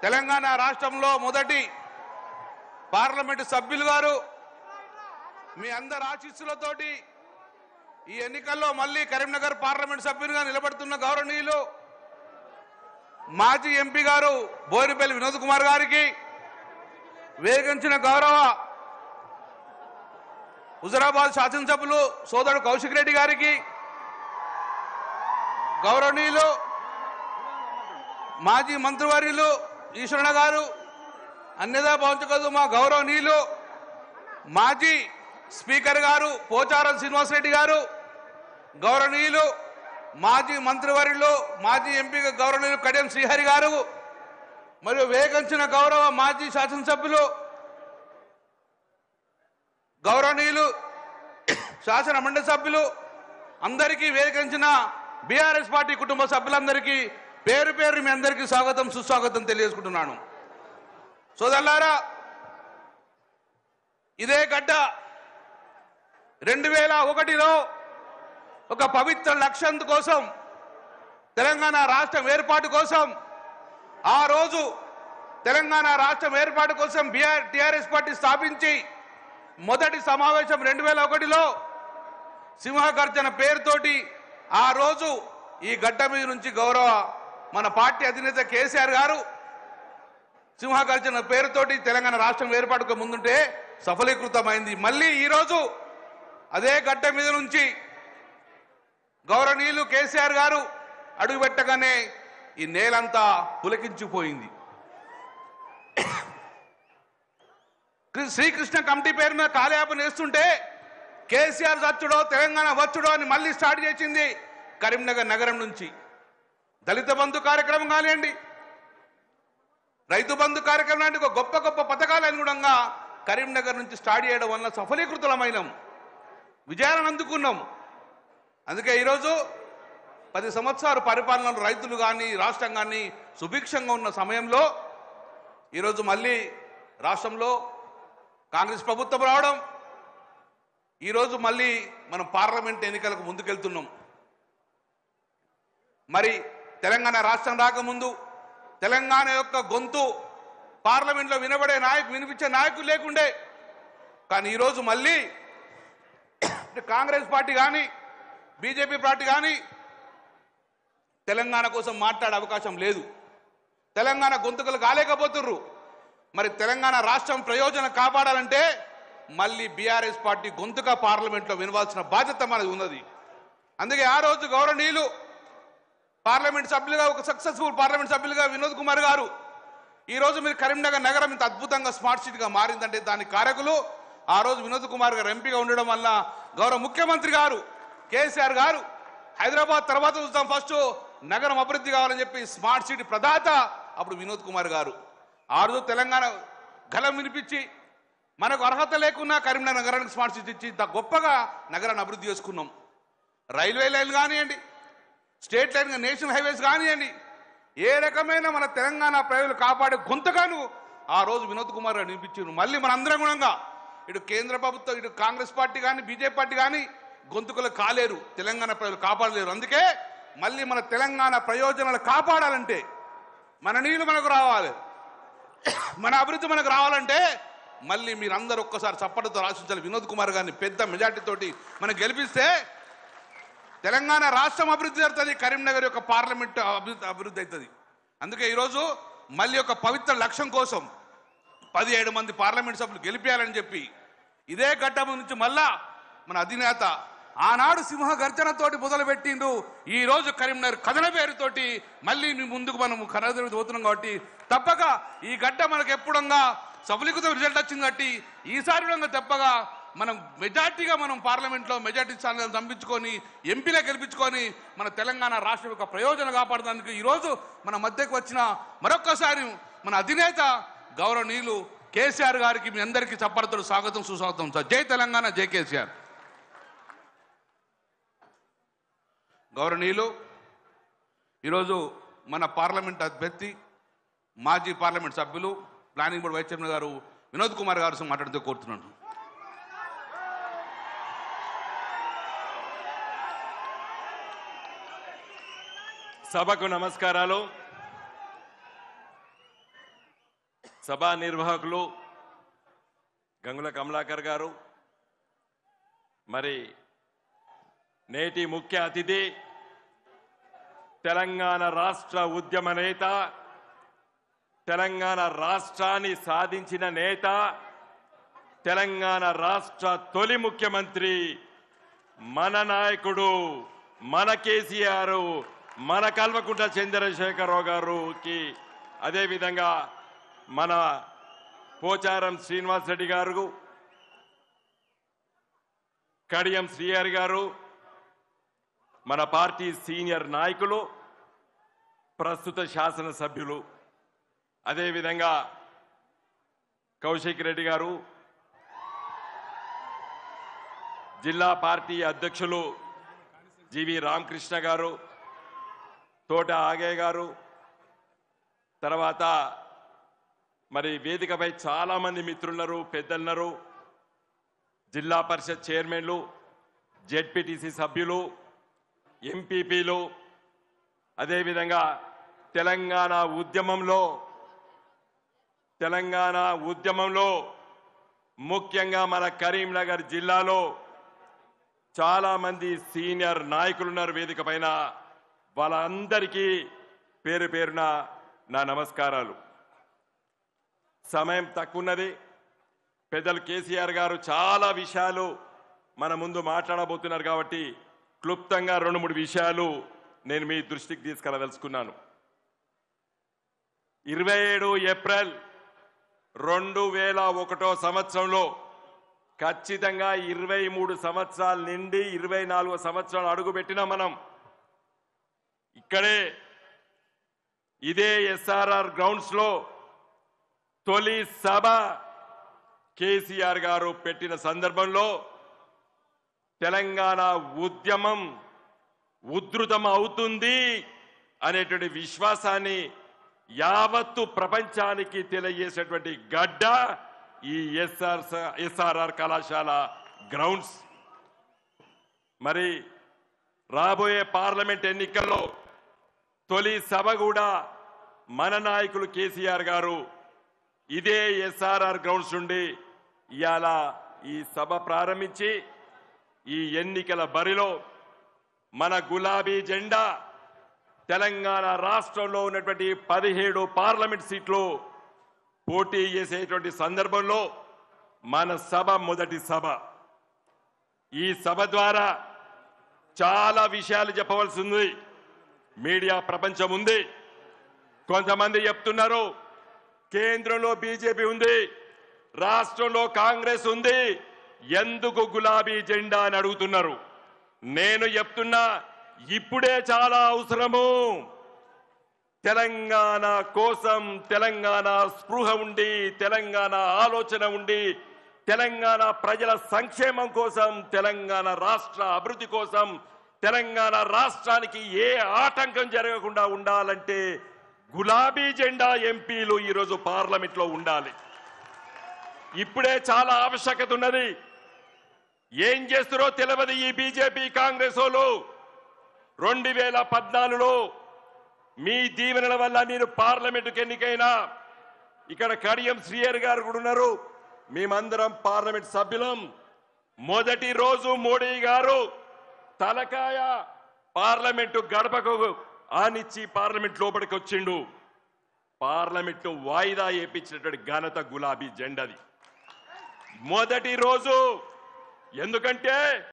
తెలంగాణ రాష్ట్రంలో మొదటి పార్లమెంటు సభ్యులు గారు మీ అందరి ఆశీస్సులతోటి ఈ ఎన్నికల్లో మళ్ళీ కరీంనగర్ పార్లమెంట్ సభ్యునిగా నిలబడుతున్న గౌరవనీయులు మాజీ ఎంపీ గారు బోయినపల్లి వినోద్ కుమార్ గారికి, వేగించిన గౌరవ హుజరాబాద్ శాసనసభ్యులు సోదరుడు కౌశిక్ రెడ్డి గారికి, గౌరవనీయులు మాజీ మంత్రివర్యులు ఈశ్వరణ గారు, అన్యదా భావించకూడదు మా గౌరవనీయులు మాజీ స్పీకర్ గారు పోచారం శ్రీనివాసరెడ్డి గారు, గౌరవనీయులు మాజీ మంత్రివర్యులు మాజీ ఎంపీ గౌరవనీయులు కడియం శ్రీహరి గారు, మరియు వేగించిన గౌరవ మాజీ శాసనసభ్యులు గౌరవనీయులు శాసన మండలి సభ్యులు అందరికీ, వేగించిన బీఆర్ఎస్ పార్టీ కుటుంబ సభ్యులందరికీ పేరు పేరు మీ అందరికీ స్వాగతం సుస్వాగతం తెలియజేసుకుంటున్నాను. సోదరులారా, ఇదే గడ్డ 2001లో ఒక పవిత్ర లక్ష్యం కోసం, తెలంగాణ రాష్ట్రం ఏర్పాటు కోసం, ఆ రోజు తెలంగాణ రాష్ట్రం ఏర్పాటు కోసం టీఆర్ఎస్ పార్టీ స్థాపించి మొదటి సమావేశం 2001లో సింహగర్జన పేరుతోటి ఆ రోజు ఈ గడ్డ మీద నుంచి గౌరవ మన పార్టీ అధినేత కేసీఆర్ గారు సింహగర్జన పేరుతోటి తెలంగాణ రాష్ట్రం ఏర్పాటుకు ముందుంటే సఫలీకృతమైంది. మళ్ళీ ఈరోజు అదే గడ్డ మీద నుంచి గౌరవనీయులు కేసీఆర్ గారు అడుగుపెట్టగానే ఈ నేలంతా పులకించిపోయింది. శ్రీకృష్ణ కమిటీ పేరు మీద కాలయాపన వేస్తుంటే కేసీఆర్ వచ్చుడో తెలంగాణ వచ్చుడో అని మళ్ళీ స్టార్ట్ చేసింది కరీంనగర్ నగరం నుంచి. దళిత బంధు కార్యక్రమం కానివ్వండి, రైతు బంధు కార్యక్రమం లాంటి గొప్ప గొప్ప పథకాలు అనుగుణంగా కరీంనగర్ నుంచి స్టార్ట్ చేయడం వల్ల సఫలీకృతమైనాం, విజయాలను అందుకున్నాం. అందుకే ఈరోజు 10 సంవత్సరాల పరిపాలనలో రైతులు కానీ రాష్ట్రం కానీ సుభిక్షంగా ఉన్న సమయంలో ఈరోజు మళ్ళీ రాష్ట్రంలో కాంగ్రెస్ ప్రభుత్వం రావడం, ఈరోజు మళ్ళీ మనం పార్లమెంట్ ఎన్నికలకు ముందుకెళ్తున్నాం. మరి తెలంగాణ రాష్ట్రం రాకముందు తెలంగాణ యొక్క గొంతు పార్లమెంట్లో వినిపించే నాయకులు లేకుండే. కానీ ఈరోజు మళ్ళీ కాంగ్రెస్ పార్టీ కానీ బీజేపీ పార్టీ కానీ తెలంగాణ కోసం మాట్లాడే అవకాశం లేదు. తెలంగాణ గొంతుకలు కాలేకపోతుర్రు. మరి తెలంగాణ రాష్ట్రం ప్రయోజనం కాపాడాలంటే మళ్ళీ బీఆర్ఎస్ పార్టీ గొంతుగా పార్లమెంట్లో వినవాల్సిన బాధ్యత మనది ఉన్నది. అందుకే ఆ రోజు గౌరవనీయులు పార్లమెంట్ సభ్యులుగా, ఒక సక్సెస్ఫుల్ పార్లమెంట్ సభ్యులుగా వినోద్ కుమార్ గారు, ఈరోజు మీరు కరీంనగర్ నగరం ఇంత అద్భుతంగా స్మార్ట్ సిటీగా మారిందంటే దానికి కారకులు ఆ రోజు వినోద్ కుమార్ గారు ఎంపీగా ఉండడం వల్ల గౌరవ ముఖ్యమంత్రి గారు కేసీఆర్ గారు హైదరాబాద్ తర్వాత చూద్దాం, ఫస్ట్ నగరం అభివృద్ధి కావాలని చెప్పి స్మార్ట్ సిటీ ప్రదాత అప్పుడు వినోద్ కుమార్ గారు ఆ రోజు తెలంగాణ గలం వినిపించి మనకు అర్హత లేకున్నా కరీంనగర్ నగరానికి స్మార్ట్ సిటీ ఇచ్చి ఇంత గొప్పగా నగరాన్ని అభివృద్ధి చేసుకున్నాం. రైల్వే లైన్ కానివ్వండి, స్టేట్ లైన్ నేషనల్ హైవేస్ కానివ్వండి, ఏ రకమైన మన తెలంగాణ ప్రజలు కాపాడే గొంతుగాను ఆ రోజు వినోద్ కుమార్ గారు వినిపించారు. మళ్ళీ మన అందరం గుణంగా ఇటు కేంద్ర ప్రభుత్వం, ఇటు కాంగ్రెస్ పార్టీ కానీ బీజేపీ పార్టీ కానీ గొంతుకలు కాలేరు, తెలంగాణ ప్రజలు కాపాడలేరు. అందుకే మళ్ళీ మన తెలంగాణ ప్రయోజనాలు కాపాడాలంటే మన నీళ్లు మనకు రావాలి, మన అభివృద్ధి మనకు రావాలంటే మళ్ళీ మీరందరూ ఒక్కసారి చప్పటితో ఆశించాలి. వినోద్ కుమార్ గారిని పెద్ద మెజార్టీతోటి మనం గెలిపిస్తే తెలంగాణ రాష్ట్రం అభివృద్ధి జరుగుతుంది, కరీంనగర్ యొక్క పార్లమెంట్ అభివృద్ధి అవుతుంది. అందుకే ఈరోజు మళ్ళీ ఒక పవిత్ర లక్ష్యం కోసం 17 మంది పార్లమెంట్ సభ్యులు గెలిపేయాలని చెప్పి ఇదే గడ్డ నుంచి మళ్ళా మన అధినేత ఆనాడు సింహ గర్జనతోటి మొదలుపెట్టిండు. ఈ రోజు కరీంనగర్ కథన పేరుతోటి మళ్ళీ మీ ముందుకు మనం కథన పోతున్నాం. కాబట్టి తప్పక ఈ గడ్డ మనకు ఎప్పుడంగా సఫలీకృత రిజల్ట్ వచ్చింది. కాబట్టి ఈసారి తప్పగా మనం మెజార్టీగా మనం పార్లమెంట్లో మెజార్టీ స్థానాలను పంపించుకొని ఎంపీలో గెలిపించుకొని మన తెలంగాణ రాష్ట్రం యొక్క ప్రయోజనం కాపాడడానికి ఈరోజు మన మధ్యకు వచ్చిన మరొక్కసారి మన అధినేత గౌరవనీయులు కేసీఆర్ గారికి మీ అందరికీ చప్పరతోడు స్వాగతం సుస్వాగతం. సార్, జై తెలంగాణ, జై కేసీఆర్. గౌరవనీయులు, ఈరోజు మన పార్లమెంట్ అభ్యర్థి మాజీ పార్లమెంట్ సభ్యులు ప్లానింగ్ బోర్డు వైస్ చైర్మన్ గారు వినోద్ కుమార్ గారు మాట్లాడుతూ కోరుతున్నాను. సభకు నమస్కారాలు. సభా నిర్వాహకులు గంగుల కమలాకర్ గారు, మరి నేటి ముఖ్య అతిథి తెలంగాణ రాష్ట్ర ఉద్యమ నేత, తెలంగాణ రాష్ట్రాన్ని సాధించిన నేత, తెలంగాణ రాష్ట్ర తొలి ముఖ్యమంత్రి మన నాయకుడు, మన కేసీఆర్, మన కల్వకుంట్ల చంద్రశేఖరరావు గారికి, అదేవిధంగా మన పోచారం శ్రీనివాస్ రెడ్డి గారు, కడియం శ్రీహరి గారు, మన పార్టీ సీనియర్ నాయకులు, ప్రస్తుత శాసనసభ్యులు, అదేవిధంగా కౌశిక్ రెడ్డి గారు, జిల్లా పార్టీ అధ్యక్షులు జీవి రామకృష్ణ గారు, తోట ఆగే గారు, తర్వాత మరి వేదికపై చాలా మంది మిత్రులున్నారు, పెద్దలున్నారు, జిల్లా పరిషత్ చైర్మన్లు, జెడ్పీటీసీ సభ్యులు, ఎంపీపీలు, అదేవిధంగా తెలంగాణ ఉద్యమంలో ముఖ్యంగా మన కరీంనగర్ జిల్లాలో చాలా మంది సీనియర్ నాయకులు ఉన్నారు వేదిక పైన. వాళ్ళందరికీ పేరు పేరున నా నమస్కారాలు. సమయం తక్కువ ఉన్నది. పెద్దలు కేసీఆర్ గారు చాలా విషయాలు మన ముందు మాట్లాడబోతున్నారు కాబట్టి క్లుప్తంగా 2-3 విషయాలు నేను మీ దృష్టికి తీసుకెళ్లదలుచుకున్నాను. 27 ఏప్రిల్ 2001 సంవత్సరంలో ఖచ్చితంగా 23 సంవత్సరాల నుండి 24 సంవత్సరాలు అడుగుపెట్టినా మనం ఇక్కడే ఇదే ఎస్ఆర్ఆర్ గ్రౌండ్స్ లో తొలి సభ కేసీఆర్ గారు పెట్టిన సందర్భంలో తెలంగాణ ఉద్యమం ఉధృతం అవుతుంది అనేటువంటి విశ్వాసాన్ని యావత్తు ప్రపంచానికి తెలియజేసేటువంటి గడ్డ ఈ ఎస్ఆర్ఆర్ కళాశాల గ్రౌండ్స్. మరి రాబోయే పార్లమెంట్ ఎన్నికల్లో తొలి సభ కూడా మన నాయకులు కేసీఆర్ గారు ఇదే ఎస్ఆర్ఆర్ గ్రౌండ్స్ నుండి ఇవాళ ఈ సభ ప్రారంభించి ఈ ఎన్నికల బరిలో మన గులాబీ జెండా తెలంగాణ రాష్ట్రంలో ఉన్నటువంటి 17 పార్లమెంట్ సీట్లు పోటీ చేసేటువంటి సందర్భంలో మన సభ మొదటి సభ. ఈ సభ ద్వారా చాలా విషయాలు చెప్పవలసి ఉంది. మీడియా ప్రపంచం ఉంది. కొంతమంది చెప్తున్నారు కేంద్రంలో బీజేపీ ఉంది, రాష్ట్రంలో కాంగ్రెస్ ఉంది, ఎందుకు గులాబీ జెండా అని అడుగుతున్నారు. నేను చెప్తున్నా ఇప్పుడే చాలా అవసరము. తెలంగాణ కోసం తెలంగాణ స్పృహ ఉండి, తెలంగాణ ఆలోచన ఉండి, తెలంగాణ ప్రజల సంక్షేమం కోసం, తెలంగాణ రాష్ట్ర అభివృద్ధి కోసం, తెలంగాణ రాష్ట్రానికి ఏ ఆటంకం జరగకుండా ఉండాలంటే గులాబీ జెండా ఎంపీలు ఈరోజు పార్లమెంట్ లో ఉండాలి. ఇప్పుడే చాలా ఆవశ్యకత ఉన్నది. ఏం చేస్తారో తెలియదు ఈ బీజేపీ కాంగ్రెస్ వాళ్ళు. 2014లో మీ దీవెనల వల్ల నేను పార్లమెంటుకు ఎన్నికైనా, ఇక్కడ కడియం శ్రీహరి గారు కూడా ఉన్నారు, మేమందరం పార్లమెంట్ సభ్యులం. మొదటి రోజు మోడీ గారు తలకాయ పార్లమెంటు గడపకు ఆనిచ్చి పార్లమెంట్ లోపలికి వచ్చిండు. పార్లమెంటు వాయిదా వేయించినటువంటి ఘనత గులాబీ జెండాది మొదటి రోజు. ఎందుకంటే